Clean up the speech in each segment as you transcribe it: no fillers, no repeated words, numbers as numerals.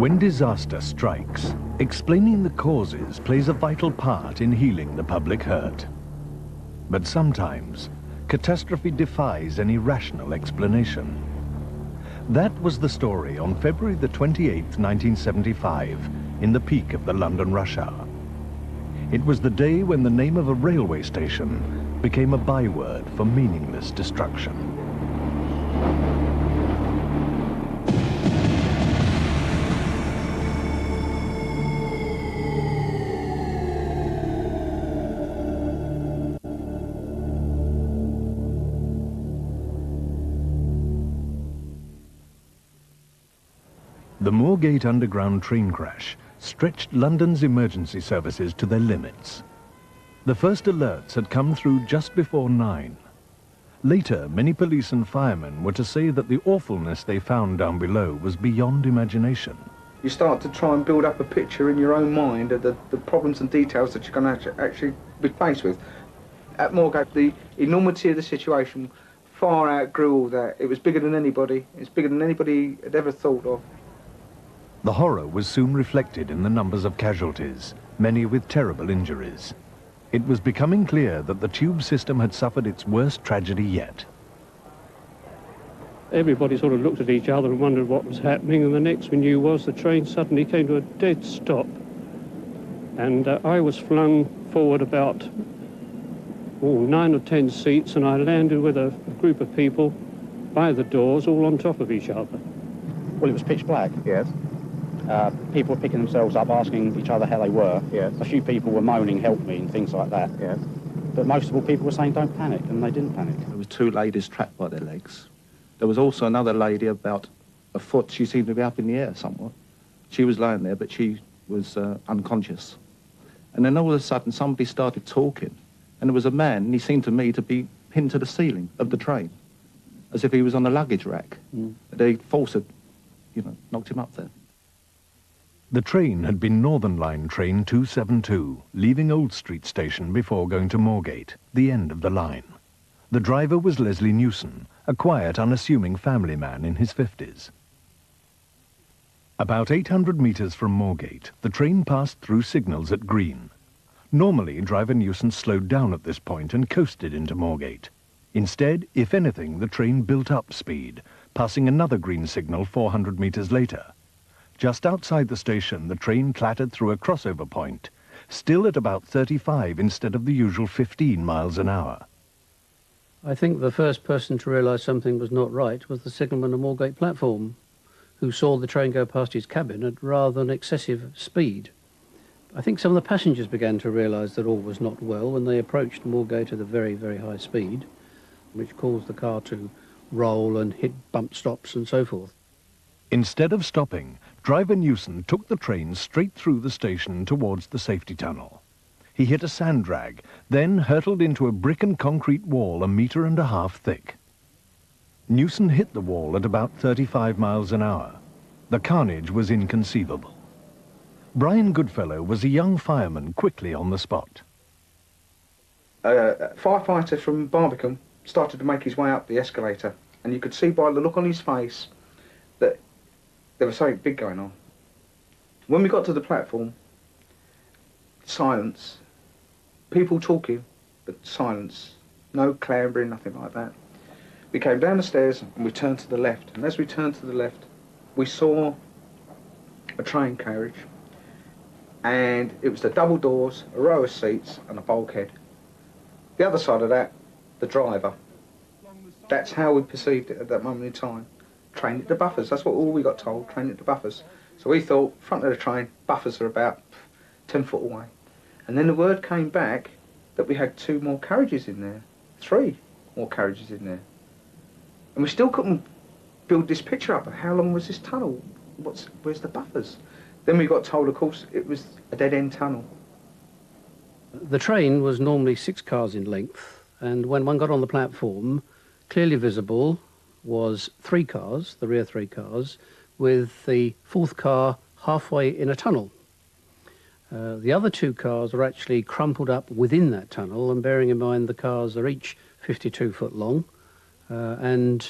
When disaster strikes, explaining the causes plays a vital part in healing the public hurt. But sometimes, catastrophe defies any rational explanation. That was the story on February the 28th, 1975, in the peak of the London rush hour. It was the day when the name of a railway station became a byword for meaningless destruction. The Moorgate underground train crash stretched London's emergency services to their limits. The first alerts had come through just before 9. Later, many police and firemen were to say that the awfulness they found down below was beyond imagination. You start to try and build up a picture in your own mind of the problems and details that you're going to actually be faced with. At Moorgate, the enormity of the situation far outgrew all that. It was bigger than anybody. It's bigger than anybody had ever thought of. The horror was soon reflected in the numbers of casualties, many with terrible injuries. It was becoming clear that the tube system had suffered its worst tragedy yet. Everybody sort of looked at each other and wondered what was happening, and the next we knew was the train suddenly came to a dead stop. And I was flung forward about 9 or 10 seats, and I landed with a group of people by the doors, all on top of each other. Well, it was pitch black. Yes. People were picking themselves up, asking each other how they were. Yes. A few people were moaning, help me, and things like that. Yes. But most of all, people were saying, don't panic, and they didn't panic. There were 2 ladies trapped by their legs. There was also another lady about a foot. She seemed to be up in the air somewhat. She was lying there, but she was unconscious. And then all of a sudden, somebody started talking, and there was a man, and he seemed to me to be pinned to the ceiling of the train, as if he was on a luggage rack. The force had, knocked him up there. The train had been Northern Line train 272, leaving Old Street Station before going to Moorgate, the end of the line. The driver was Leslie Newson, a quiet, unassuming family man in his 50s. About 800 metres from Moorgate, the train passed through signals at green. Normally, driver Newson slowed down at this point and coasted into Moorgate. Instead, if anything, the train built up speed, passing another green signal 400 metres later. Just outside the station, the train clattered through a crossover point, still at about 35 instead of the usual 15 miles an hour. I think the first person to realise something was not right was the signalman on Moorgate platform, who saw the train go past his cabin at rather an excessive speed. I think some of the passengers began to realise that all was not well when they approached Moorgate at a very, very high speed, which caused the car to roll and hit bump stops and so forth. Instead of stopping, driver Newson took the train straight through the station towards the safety tunnel. He hit a sand drag, then hurtled into a brick and concrete wall 1.5 meters thick. Newson hit the wall at about 35 miles an hour. The carnage was inconceivable. Brian Goodfellow was a young fireman quickly on the spot. A firefighter from Barbican started to make his way up the escalator, and you could see by the look on his face that there was something big going on. When we got to the platform, silence, people talking, but silence, no clambering, nothing like that. We came down the stairs and we turned to the left, and as we turned to the left, we saw a train carriage, and it was the double doors, a row of seats and a bulkhead. The other side of that, the driver. That's how we perceived it at that moment in time. Train at the buffers, that's what all we got told, train at the buffers. So we thought, front of the train, buffers are about 10 foot away. And then the word came back that we had 2 more carriages in there, 3 more carriages in there. And we still couldn't build this picture up of how long was this tunnel, where's the buffers? Then we got told, of course, it was a dead-end tunnel. The train was normally 6 cars in length, and when one got on the platform, clearly visible was 3 cars, the rear 3 cars, with the 4th car halfway in a tunnel. The other 2 cars were actually crumpled up within that tunnel, and bearing in mind the cars are each 52 foot long, and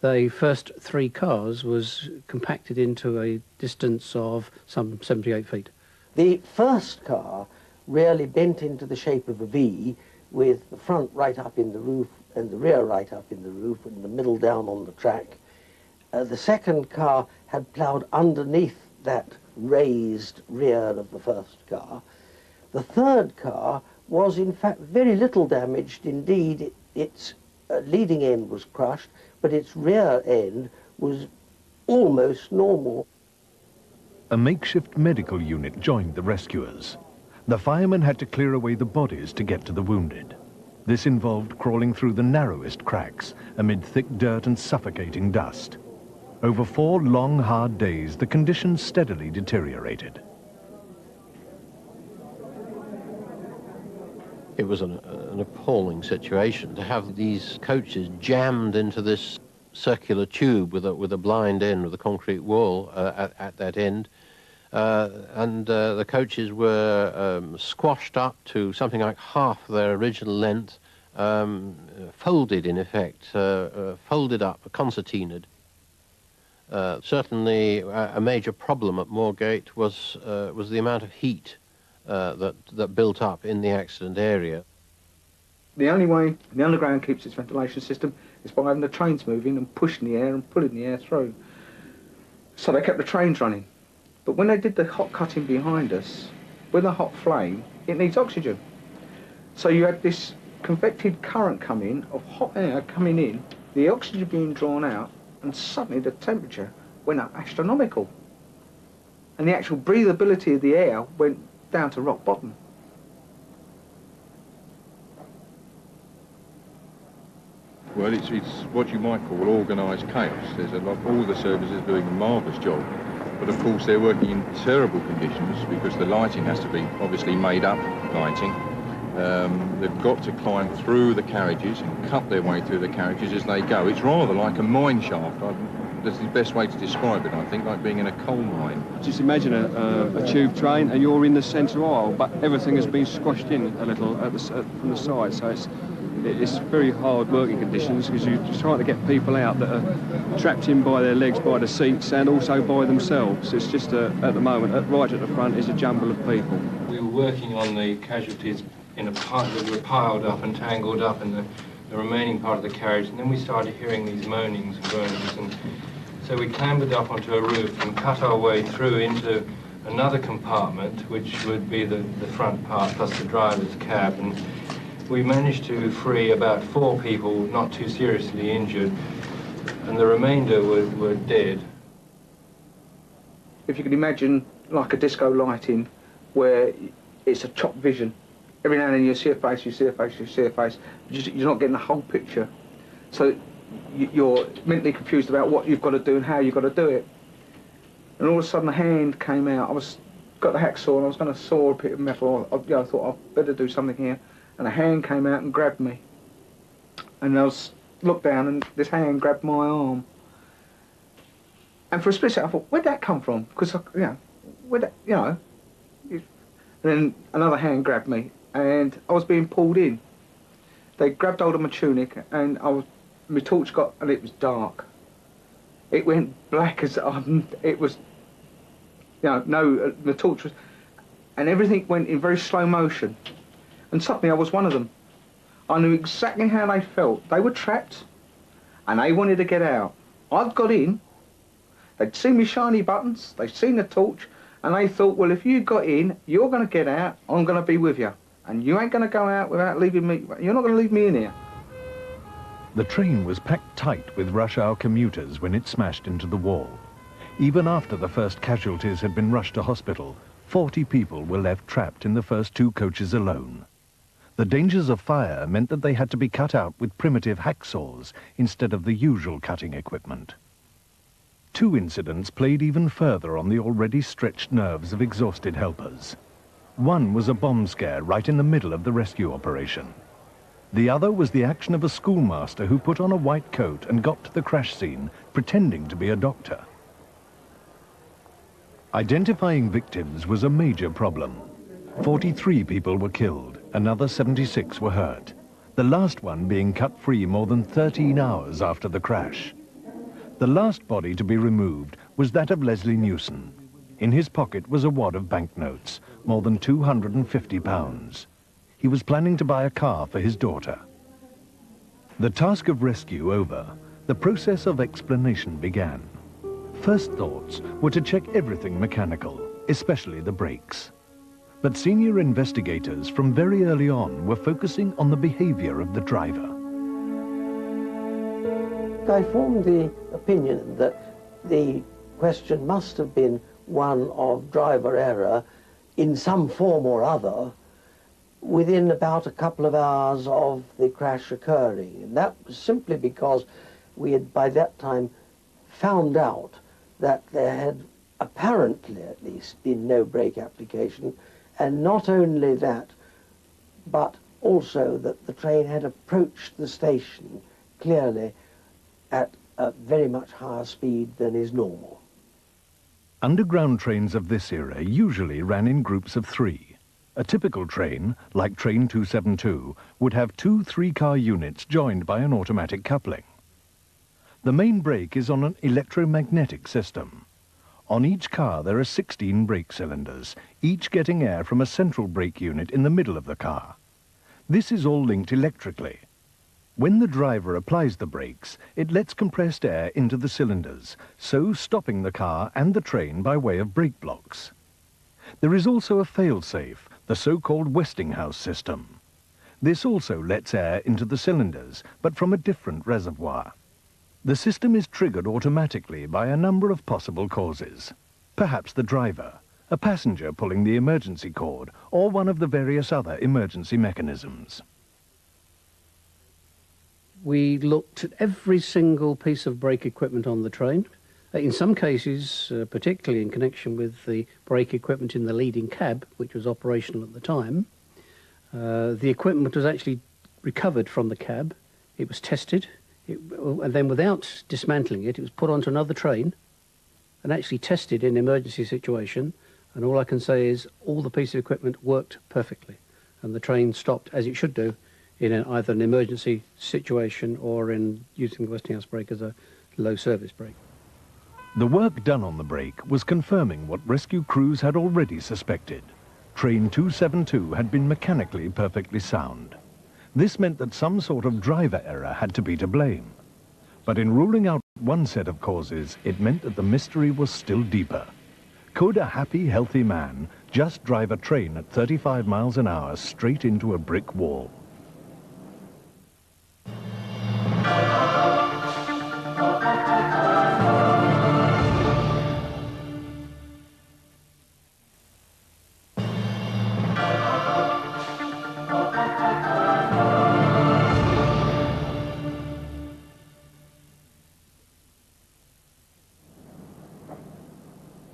The first 3 cars was compacted into a distance of some 78 feet. The first car really bent into the shape of a V, with the front right up in the roof and the rear right up in the roof and the middle down on the track. The second car had ploughed underneath that raised rear of the first car. The third car was in fact very little damaged. Indeed, its leading end was crushed, but its rear end was almost normal. A makeshift medical unit joined the rescuers. The firemen had to clear away the bodies to get to the wounded. This involved crawling through the narrowest cracks amid thick dirt and suffocating dust. Over 4 long, hard days, the conditions steadily deteriorated. It was an appalling situation to have these coaches jammed into this circular tube with a blind end with a concrete wall at that end. The coaches were squashed up to something like half their original length, folded in effect, folded up, concertinaed. Certainly a major problem at Moorgate was the amount of heat that built up in the accident area. The only way the underground keeps its ventilation system is by having the trains moving and pushing the air and pulling the air through. So they kept the trains running. But when they did the hot cutting behind us, with a hot flame, it needs oxygen. So you had this convected current coming of hot air coming in, the oxygen being drawn out, and suddenly the temperature went up astronomical. And the actual breathability of the air went down to rock bottom. Well, it's what you might call organised chaos. There's all the services doing a marvellous job, but of course they're working in terrible conditions because the lighting has to be obviously made up lighting. They've got to climb through the carriages and cut their way through the carriages as they go. It's rather like a mine shaft. That's the best way to describe it, I think, like being in a coal mine. Just imagine a tube train and you're in the centre aisle, but everything has been squashed in a little from the side, so it's very hard working conditions because you're just trying to get people out that are trapped in by their legs, by the seats, and also by themselves. It's just, at the moment, right at the front is a jumble of people. We were working on the casualties in a part that were piled up and tangled up in the remaining part of the carriage, and then we started hearing these moanings and groanings, and so we clambered up onto a roof and cut our way through into another compartment, which would be the front part plus the driver's cab, and we managed to free about 4 people not too seriously injured, and the remainder were dead. If you can imagine like a disco lighting where it's a chopped vision, every now and then you see a face, you see a face, you see a face, you're not getting the whole picture. So you're mentally confused about what you've got to do and how you've got to do it. And all of a sudden a hand came out. Got the hacksaw and I was going to saw a bit of metal. I thought I'd better do something here. And a hand came out and grabbed me. And I looked down and this hand grabbed my arm. And for a split second I thought, where'd that come from? Because, and then another hand grabbed me and I was being pulled in. They grabbed hold of my tunic and my torch got, and it was dark. It went black as, it was, the torch was, and everything went in very slow motion. And suddenly I was one of them. I knew exactly how they felt. They were trapped and they wanted to get out. I'd got in, they'd seen me shiny buttons, they'd seen the torch, and they thought, well, if you got in, you're going to get out, I'm going to be with you. And you ain't going to go out without leaving me, you're not going to leave me in here. The train was packed tight with rush hour commuters when it smashed into the wall. Even after the first casualties had been rushed to hospital, 40 people were left trapped in the first 2 coaches alone. The dangers of fire meant that they had to be cut out with primitive hacksaws instead of the usual cutting equipment. 2 incidents played even further on the already stretched nerves of exhausted helpers. One was a bomb scare right in the middle of the rescue operation. The other was the action of a schoolmaster who put on a white coat and got to the crash scene, pretending to be a doctor. Identifying victims was a major problem. 43 people were killed, another 76 were hurt, the last one being cut free more than 13 hours after the crash. The last body to be removed was that of Leslie Newson. In his pocket was a wad of banknotes, more than £250. He was planning to buy a car for his daughter. The task of rescue over, the process of explanation began. First thoughts were to check everything mechanical, especially the brakes. But senior investigators from very early on were focusing on the behavior of the driver. I formed the opinion that the question must have been one of driver error in some form or other within about a couple of hours of the crash occurring. And that was simply because we had by that time found out that there had apparently at least been no brake application, and not only that, but also that the train had approached the station clearly at a very much higher speed than is normal. Underground trains of this era usually ran in groups of 3. A typical train, like Train 272, would have 2 3-car units joined by an automatic coupling. The main brake is on an electromagnetic system. On each car there are 16 brake cylinders, each getting air from a central brake unit in the middle of the car. This is all linked electrically. When the driver applies the brakes, it lets compressed air into the cylinders, so stopping the car and the train by way of brake blocks. There is also a fail-safe, the so-called Westinghouse system. This also lets air into the cylinders, but from a different reservoir. The system is triggered automatically by a number of possible causes. Perhaps the driver, a passenger pulling the emergency cord, or one of the various other emergency mechanisms. We looked at every single piece of brake equipment on the train. In some cases, particularly in connection with the brake equipment in the leading cab, which was operational at the time, the equipment was actually recovered from the cab. It was tested. And then without dismantling it, it was put onto another train and actually tested in an emergency situation. And all I can say is all the pieces of equipment worked perfectly. And the train stopped as it should do in either an emergency situation or in using the Westinghouse brake as a low service brake. The work done on the brake was confirming what rescue crews had already suspected. Train 272 had been mechanically perfectly sound. This meant that some sort of driver error had to be to blame. But in ruling out one set of causes, it meant that the mystery was still deeper. Could a happy, healthy man just drive a train at 35 miles an hour straight into a brick wall?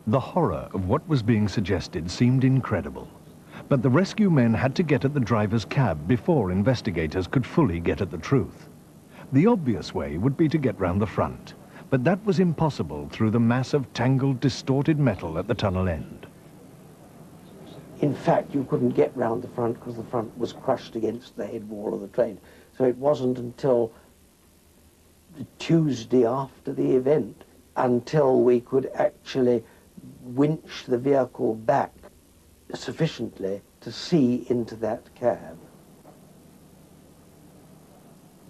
The horror of what was being suggested seemed incredible. But the rescue men had to get at the driver's cab before investigators could fully get at the truth. The obvious way would be to get round the front, but that was impossible through the mass of tangled, distorted metal at the tunnel end. In fact, you couldn't get round the front because the front was crushed against the head wall of the train. So it wasn't until the Tuesday after the event until we could actually winch the vehicle back sufficiently to see into that cab.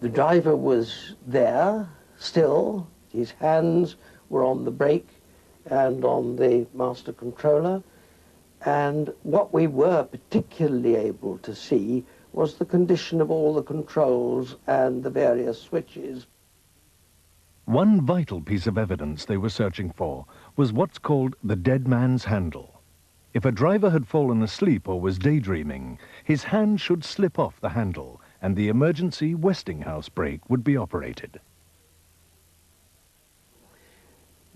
The driver was there still. His hands were on the brake and on the master controller, and what we were particularly able to see was the condition of all the controls and the various switches. One vital piece of evidence they were searching for was what's called the dead man's handle. If a driver had fallen asleep or was daydreaming, his hand should slip off the handle and the emergency Westinghouse brake would be operated.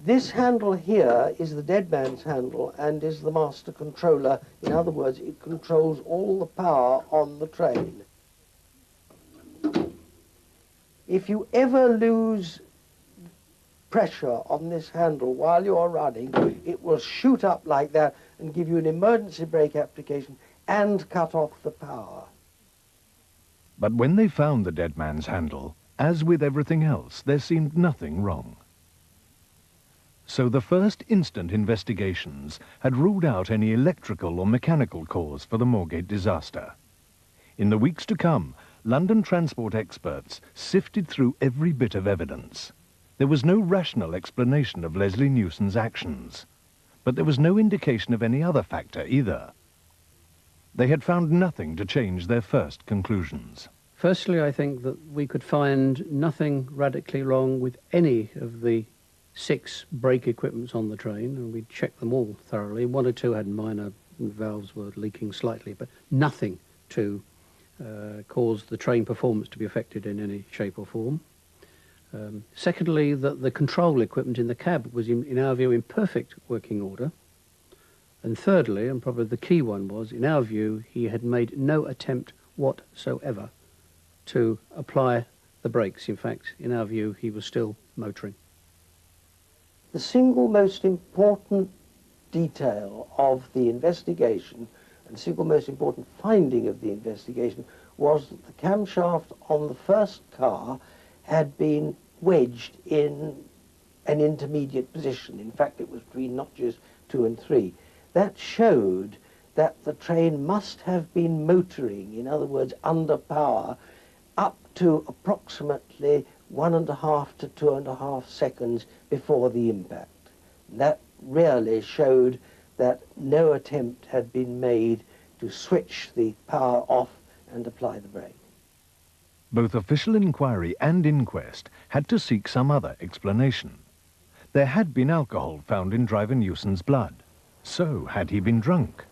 This handle here is the dead man's handle and is the master controller. In other words, it controls all the power on the train. If you ever lose pressure on this handle while you're running, it will shoot up like that and give you an emergency brake application and cut off the power. But when they found the dead man's handle, as with everything else, there seemed nothing wrong. So the first instant investigations had ruled out any electrical or mechanical cause for the Moorgate disaster. In the weeks to come, London transport experts sifted through every bit of evidence. There was no rational explanation of Leslie Newson's actions, but there was no indication of any other factor either. They had found nothing to change their first conclusions. Firstly, I think that we could find nothing radically wrong with any of the 6 brake equipments on the train, and we checked them all thoroughly. 1 or 2 had minor valves were leaking slightly, but nothing to cause the train performance to be affected in any shape or form. Secondly, that the control equipment in the cab was, in our view, in perfect working order. And thirdly, and probably the key one was, in our view, he had made no attempt whatsoever to apply the brakes. In fact, in our view, he was still motoring. The single most important detail of the investigation and the single most important finding of the investigation was that the camshaft on the first car had been wedged in an intermediate position. In fact, it was between notches 2 and 3. That showed that the train must have been motoring, in other words, under power, up to approximately 1.5 to 2.5 seconds before the impact. That really showed that no attempt had been made to switch the power off and apply the brake. Both official inquiry and inquest had to seek some other explanation. There had been alcohol found in driver Newson's blood. So had he been drunk?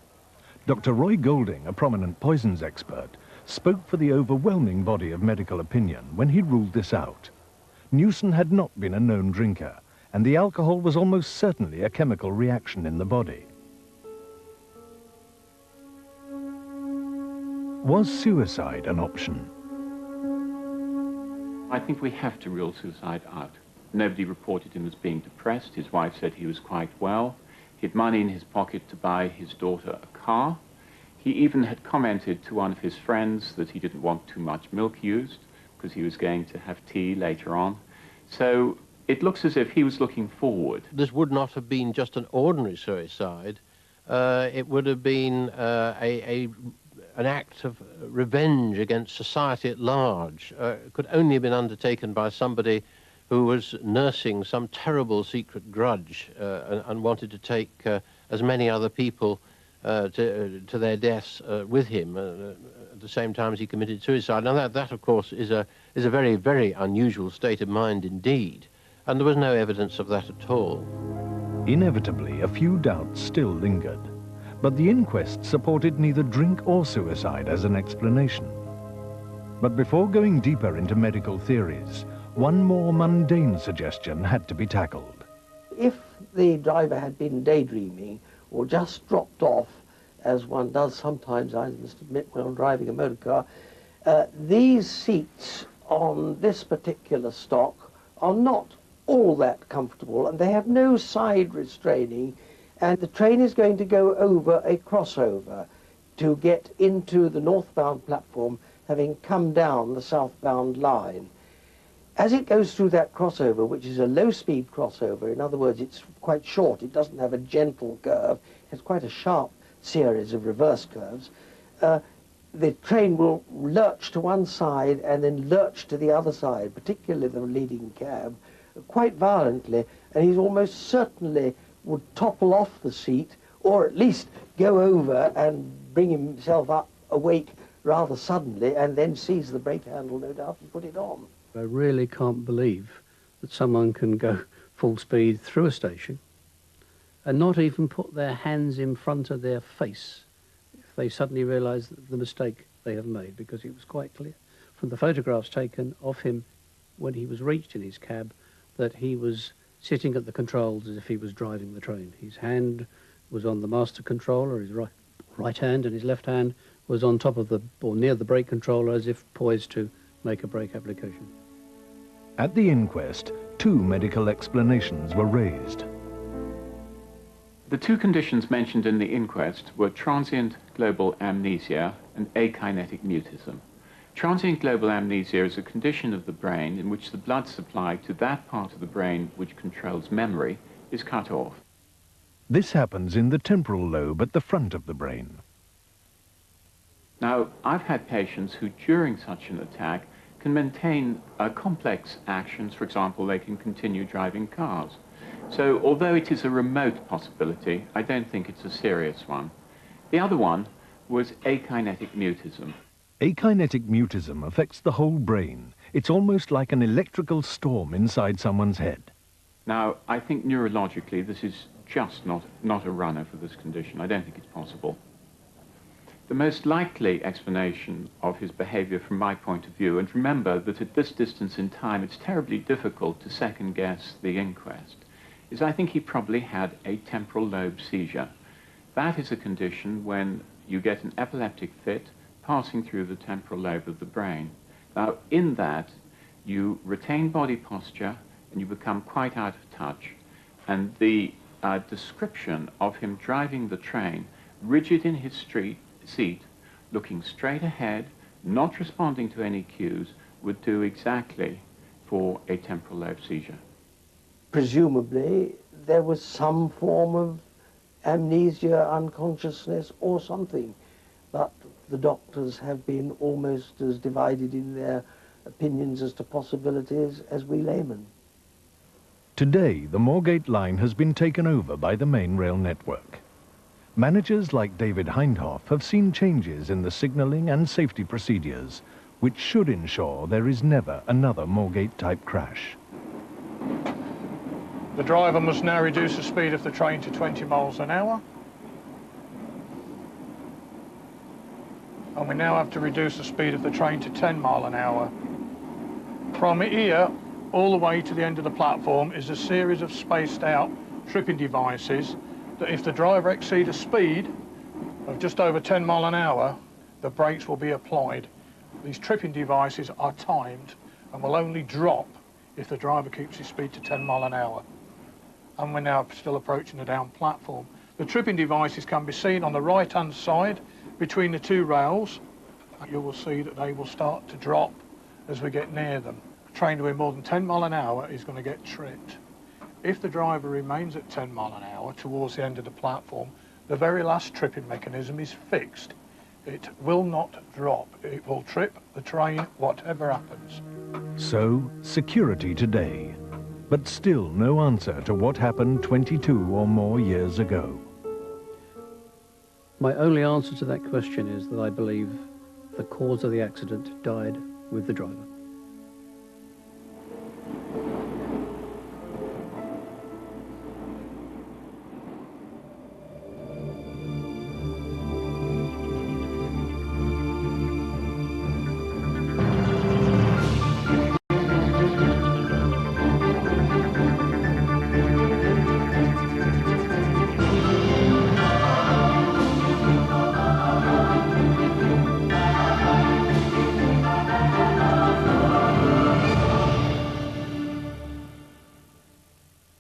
Dr. Roy Golding, a prominent poisons expert, spoke for the overwhelming body of medical opinion when he ruled this out. Newson had not been a known drinker, and the alcohol was almost certainly a chemical reaction in the body. Was suicide an option? I think we have to rule suicide out. Nobody reported him as being depressed. His wife said he was quite well. He had money in his pocket to buy his daughter a car. He even had commented to one of his friends that he didn't want too much milk used because he was going to have tea later on. So it looks as if he was looking forward. This would not have been just an ordinary suicide. It would have been an act of revenge against society at large. It could only have been undertaken by somebody who was nursing some terrible secret grudge and wanted to take as many other people to their deaths with him at the same time as he committed suicide. Now that of course, is a very, very unusual state of mind indeed, and there was no evidence of that at all. Inevitably, a few doubts still lingered, but the inquest supported neither drink or suicide as an explanation. But before going deeper into medical theories, one more mundane suggestion had to be tackled. If the driver had been daydreaming or just dropped off, as one does sometimes, I must admit, when I'm driving a motor car, these seats on this particular stock are not all that comfortable, and they have no side restraining, and the train is going to go over a crossover to get into the northbound platform, having come down the southbound line. As it goes through that crossover, which is a low-speed crossover, in other words, it's quite short, it doesn't have a gentle curve, it has quite a sharp series of reverse curves, the train will lurch to one side and then lurch to the other side, particularly the leading cab, quite violently, and he almost certainly would topple off the seat, or at least go over and bring himself up awake rather suddenly, and then seize the brake handle, no doubt, and put it on. I really can't believe that someone can go full speed through a station and not even put their hands in front of their face if they suddenly realise the mistake they have made, because it was quite clear from the photographs taken of him when he was reached in his cab that he was sitting at the controls as if he was driving the train. His hand was on the master controller, his right hand, and his left hand was on top of or near the brake controller, as if poised to make a brake application. At the inquest, 2 medical explanations were raised. The 2 conditions mentioned in the inquest were transient global amnesia and akinetic mutism. Transient global amnesia is a condition of the brain in which the blood supply to that part of the brain which controls memory is cut off. This happens in the temporal lobe at the front of the brain. Now, I've had patients who, during such an attack, can maintain complex actions. For example, they can continue driving cars. So, although it is a remote possibility, I don't think it's a serious one. The other one was akinetic mutism. Akinetic mutism affects the whole brain. It's almost like an electrical storm inside someone's head. Now, I think neurologically this is just not a runner for this condition. I don't think it's possible. The most likely explanation of his behavior from my point of view, and remember that at this distance in time it's terribly difficult to second-guess the inquest, is I think he probably had a temporal lobe seizure. That is a condition when you get an epileptic fit passing through the temporal lobe of the brain. Now, in that, you retain body posture and you become quite out of touch. And the description of him driving the train, rigid in his seat, looking straight ahead, not responding to any cues, would do exactly for a temporal lobe seizure. Presumably, there was some form of amnesia, unconsciousness, or something, but the doctors have been almost as divided in their opinions as to possibilities as we laymen. Today, the Moorgate line has been taken over by the main rail network. Managers like David Hindhoff have seen changes in the signalling and safety procedures, which should ensure there is never another Moorgate-type crash. The driver must now reduce the speed of the train to 20 miles an hour. And we now have to reduce the speed of the train to 10 miles an hour. From here all the way to the end of the platform is a series of spaced out tripping devices that if the driver exceeds a speed of just over 10 miles an hour, the brakes will be applied. These tripping devices are timed and will only drop if the driver keeps his speed to 10 miles an hour. And we're now still approaching the down platform. The tripping devices can be seen on the right-hand side between the two rails. You will see that they will start to drop as we get near them. A train doing more than 10 miles an hour is going to get tripped. If the driver remains at 10 miles an hour towards the end of the platform, the very last tripping mechanism is fixed. It will not drop. It will trip the train whatever happens. So, security today, but still no answer to what happened 22 or more years ago. My only answer to that question is that I believe the cause of the accident died with the driver.